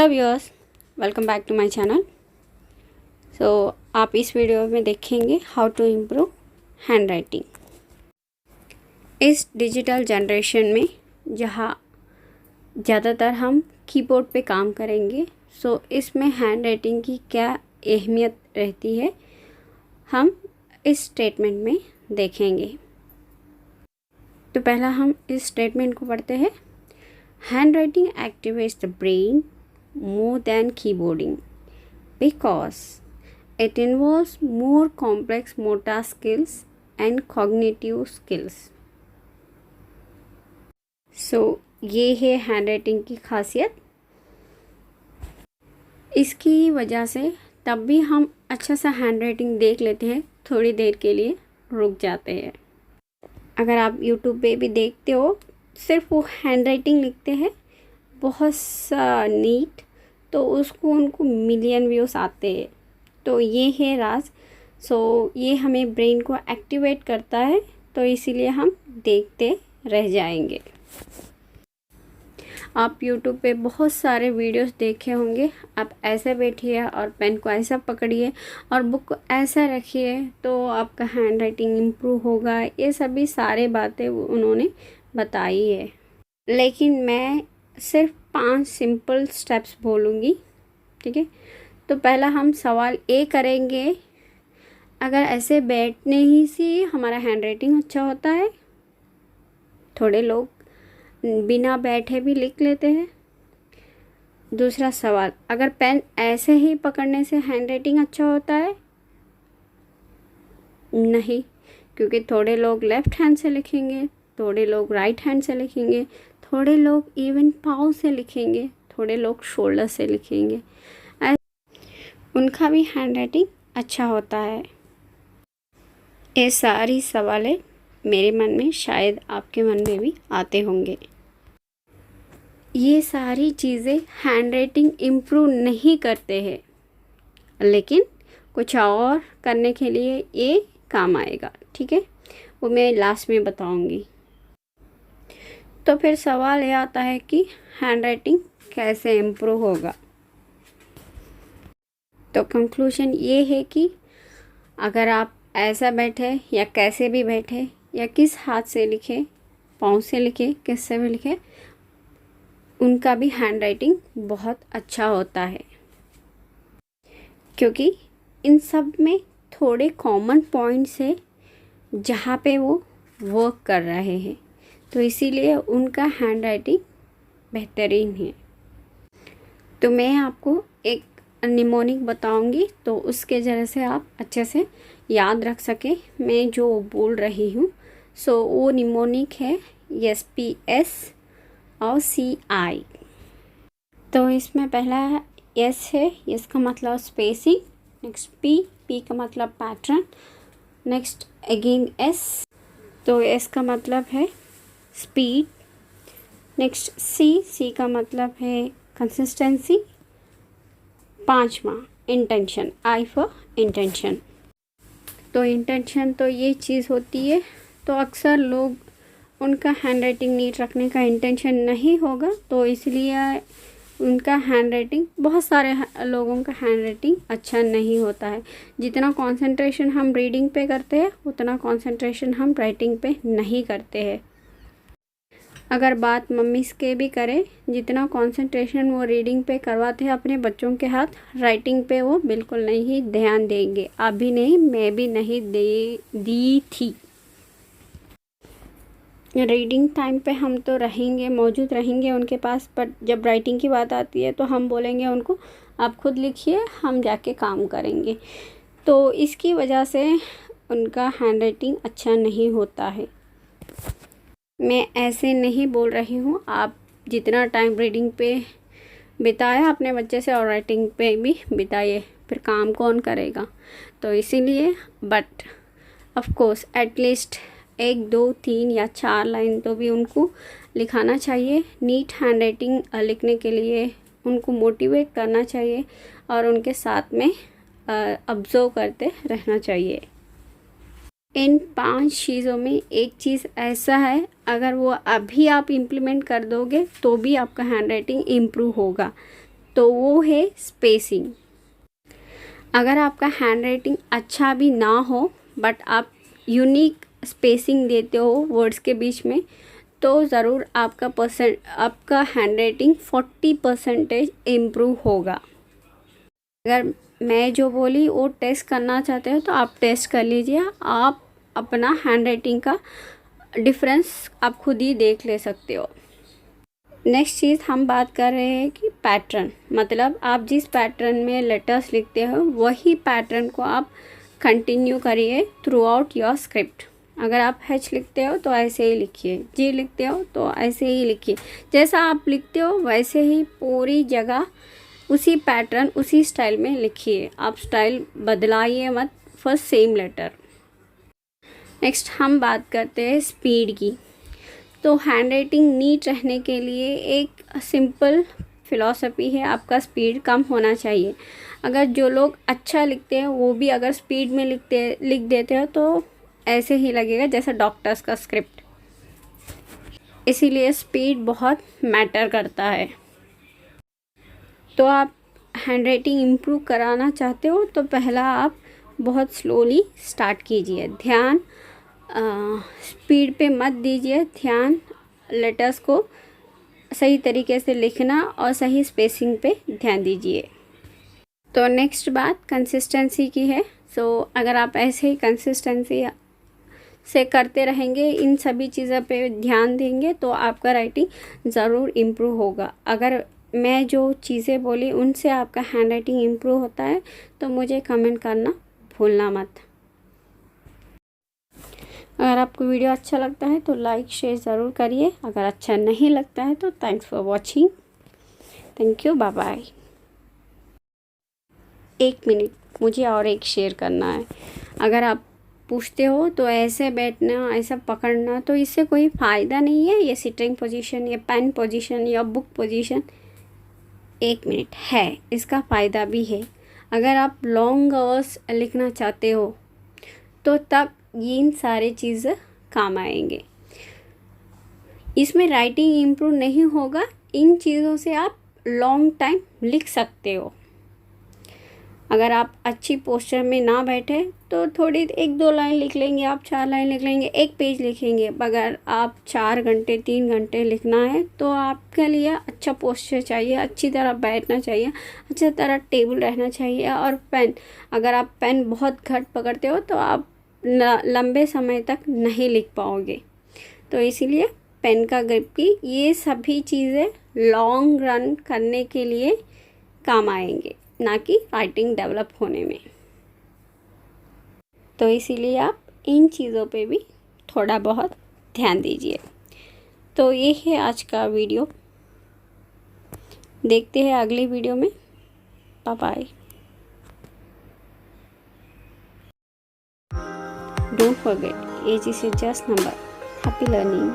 Hello viewers, welcome back to my channel. आप इस video में देखेंगे how to improve hand writing. इस डिजिटल जनरेशन में जहाँ ज़्यादातर हम कीबोर्ड पे काम करेंगे, इसमें हैंड राइटिंग की क्या अहमियत रहती है हम इस स्टेटमेंट में देखेंगे। तो पहला हम इस स्टेटमेंट को पढ़ते हैं। Handwriting activates the brain more than keyboarding because it involves more complex motor skills and cognitive skills. ये है हैंडराइटिंग की खासियत। इसकी वजह से तब भी हम अच्छा सा हैंडराइटिंग देख लेते हैं, थोड़ी देर के लिए रुक जाते हैं। अगर आप YouTube पे भी देखते हो, सिर्फ वो हैंडराइटिंग लिखते हैं बहुत सा नीट, तो उसको उनको मिलियन व्यूज़ आते हैं। तो ये है राज। ये हमें ब्रेन को एक्टिवेट करता है, तो इसीलिए हम देखते रह जाएंगे। आप YouTube पे बहुत सारे वीडियोस देखे होंगे। आप ऐसे बैठिए और पेन को ऐसा पकड़िए और बुक को ऐसा रखिए तो आपका हैंड राइटिंग इम्प्रूव होगा। ये सभी सारे बातें उन्होंने बताई है, लेकिन मैं सिर्फ 5 सिंपल स्टेप्स बोलूँगी, ठीक है। तो पहला हम सवाल ये करेंगे, अगर ऐसे बैठने ही से हमारा हैंड राइटिंग अच्छा होता है? थोड़े लोग बिना बैठे भी लिख लेते हैं। दूसरा सवाल, अगर पेन ऐसे ही पकड़ने से हैंड राइटिंग अच्छा होता है? नहीं, क्योंकि थोड़े लोग लेफ़्ट हैंड से लिखेंगे, थोड़े लोग राइट हैंड से लिखेंगे, थोड़े लोग इवन पाँव से लिखेंगे, थोड़े लोग शोल्डर से लिखेंगे। उनका भी हैंड राइटिंग अच्छा होता है। ये सारी सवालें मेरे मन में, शायद आपके मन में भी आते होंगे। ये सारी चीज़ें हैंड राइटिंग इम्प्रूव नहीं करते हैं, लेकिन कुछ और करने के लिए ये काम आएगा, ठीक है। वो मैं लास्ट में बताऊंगी। तो फिर सवाल ये आता है कि हैंड राइटिंग कैसे इम्प्रूव होगा। तो कंक्लूजन ये है कि अगर आप ऐसा बैठे या कैसे भी बैठे या किस हाथ से लिखे, पाँव से लिखे, किससे भी लिखे, उनका भी हैंड राइटिंग बहुत अच्छा होता है, क्योंकि इन सब में थोड़े कॉमन पॉइंट्स है जहाँ पे वो वर्क कर रहे हैं, तो इसीलिए उनका हैंड राइटिंग बेहतरीन है। तो मैं आपको एक निमोनिक बताऊंगी, तो उसके ज़रिए से आप अच्छे से याद रख सके मैं जो बोल रही हूँ। वो निमोनिक है SPS और CI। तो इसमें पहला S है, S का मतलब स्पेसिंग, नेक्स्ट P का मतलब पैटर्न, नेक्स्ट अगेन S, तो S का मतलब है स्पीड, नेक्स्ट C का मतलब है कंसिस्टेंसी, 5वां इंटेंशन, I फॉर इंटेंशन। तो इंटेंशन तो ये चीज़ होती है, तो अक्सर लोग उनका हैंड राइटिंग नीट रखने का इंटेंशन नहीं होगा, तो इसलिए उनका हैंड राइटिंग, बहुत सारे लोगों का हैंड राइटिंग अच्छा नहीं होता है। जितना कंसंट्रेशन हम रीडिंग पे करते हैं, उतना कंसंट्रेशन हम राइटिंग पे नहीं करते हैं। अगर बात मम्मीज के भी करें, जितना कंसंट्रेशन वो रीडिंग पे करवाते हैं अपने बच्चों के हाथ, राइटिंग पे वो बिल्कुल नहीं ध्यान देंगे। अभी नहीं, मैं भी नहीं दी थी। रीडिंग टाइम पे हम तो रहेंगे, मौजूद रहेंगे उनके पास, पर जब राइटिंग की बात आती है तो हम बोलेंगे उनको आप खुद लिखिए, हम जाके काम करेंगे। तो इसकी वजह से उनका हैंड राइटिंग अच्छा नहीं होता है। मैं ऐसे नहीं बोल रही हूँ, आप जितना टाइम रीडिंग पे बिताया अपने बच्चे से, और राइटिंग पे भी बिताइए, फिर काम कौन करेगा। तो इसीलिए बट ऑफ कोर्स एटलीस्ट 1, 2, 3 या 4 लाइन तो भी उनको लिखाना चाहिए। नीट हैंड राइटिंग लिखने के लिए उनको मोटिवेट करना चाहिए और उनके साथ में ऑब्जर्व करते रहना चाहिए। इन 5 चीज़ों में एक चीज़ ऐसा है, अगर वो अभी आप इम्प्लीमेंट कर दोगे तो भी आपका हैंड राइटिंग इम्प्रूव होगा। तो वो है स्पेसिंग। अगर आपका हैंड राइटिंग अच्छा भी ना हो बट आप यूनिक स्पेसिंग देते हो वर्ड्स के बीच में, तो ज़रूर आपका हैंड राइटिंग 40% इम्प्रूव होगा। अगर मैं जो बोली वो टेस्ट करना चाहते हो तो आप टेस्ट कर लीजिए। आप अपना हैंड राइटिंग का डिफरेंस आप खुद ही देख ले सकते हो। नेक्स्ट चीज़ हम बात कर रहे हैं कि पैटर्न, मतलब आप जिस पैटर्न में लेटर्स लिखते हो वही पैटर्न को आप कंटिन्यू करिए थ्रू आउट योर स्क्रिप्ट। अगर आप H लिखते हो तो ऐसे ही लिखिए, G लिखते हो तो ऐसे ही लिखिए। जैसा आप लिखते हो वैसे ही पूरी जगह उसी पैटर्न उसी स्टाइल में लिखिए। आप स्टाइल बदलाइए मत, फर्स्ट सेम लेटर। नेक्स्ट हम बात करते हैं स्पीड की। तो हैंड राइटिंग नीट रहने के लिए एक सिंपल फिलॉसफी है, आपका स्पीड कम होना चाहिए। अगर जो लोग अच्छा लिखते हैं वो भी अगर स्पीड में लिख देते हो तो ऐसे ही लगेगा जैसा डॉक्टर्स का स्क्रिप्ट। इसीलिए स्पीड बहुत मैटर करता है। तो आप हैंड राइटिंग इम्प्रूव कराना चाहते हो तो पहला आप बहुत स्लोली स्टार्ट कीजिए। ध्यान स्पीड पे मत दीजिए, ध्यान लेटर्स को सही तरीके से लिखना और सही स्पेसिंग पे ध्यान दीजिए। तो नेक्स्ट बात कंसिस्टेंसी की है। सो अगर आप ऐसे ही कंसिस्टेंसी से करते रहेंगे, इन सभी चीज़ों पे ध्यान देंगे तो आपका राइटिंग ज़रूर इम्प्रूव होगा। अगर मैं जो चीज़ें बोली उनसे आपका हैंड राइटिंग इम्प्रूव होता है तो मुझे कमेंट करना भूलना मत। अगर आपको वीडियो अच्छा लगता है तो लाइक शेयर ज़रूर करिए। अगर अच्छा नहीं लगता है तो thanks for watching. Thank you, bye bye. 1 minute मुझे और एक शेयर करना है। अगर आप पूछते हो तो ऐसे बैठना, ऐसा पकड़ना, तो इससे कोई फ़ायदा नहीं है। ये सिटिंग पोजीशन, ये पेन पोजीशन या बुक पोजीशन 1 मिनट है, इसका फ़ायदा भी है। अगर आप लॉन्ग आवर्स लिखना चाहते हो तो तब इन सारे चीज़ें काम आएंगे। इसमें राइटिंग इम्प्रूव नहीं होगा, इन चीज़ों से आप लॉन्ग टाइम लिख सकते हो। अगर आप अच्छी पोस्चर में ना बैठे तो थोड़ी 1-2 लाइन लिख लेंगे, आप 4 लाइन लिख लेंगे, 1 पेज लिखेंगे। अगर आप 4 घंटे 3 घंटे लिखना है तो आपके लिए अच्छा पोस्चर चाहिए, अच्छी तरह बैठना चाहिए, अच्छी तरह टेबल रहना चाहिए। और पेन, अगर आप पेन बहुत घट पकड़ते हो तो आप लंबे समय तक नहीं लिख पाओगे। तो इसीलिए पेन का ग्रिप की ये सभी चीज़ें लॉन्ग रन करने के लिए काम आएंगे, ना कि राइटिंग डेवलप होने में। तो इसीलिए आप इन चीज़ों पे भी थोड़ा बहुत ध्यान दीजिए। तो ये है आज का वीडियो, देखते हैं अगली वीडियो में। Bye bye. Don't forget, age is just number. Happy learning.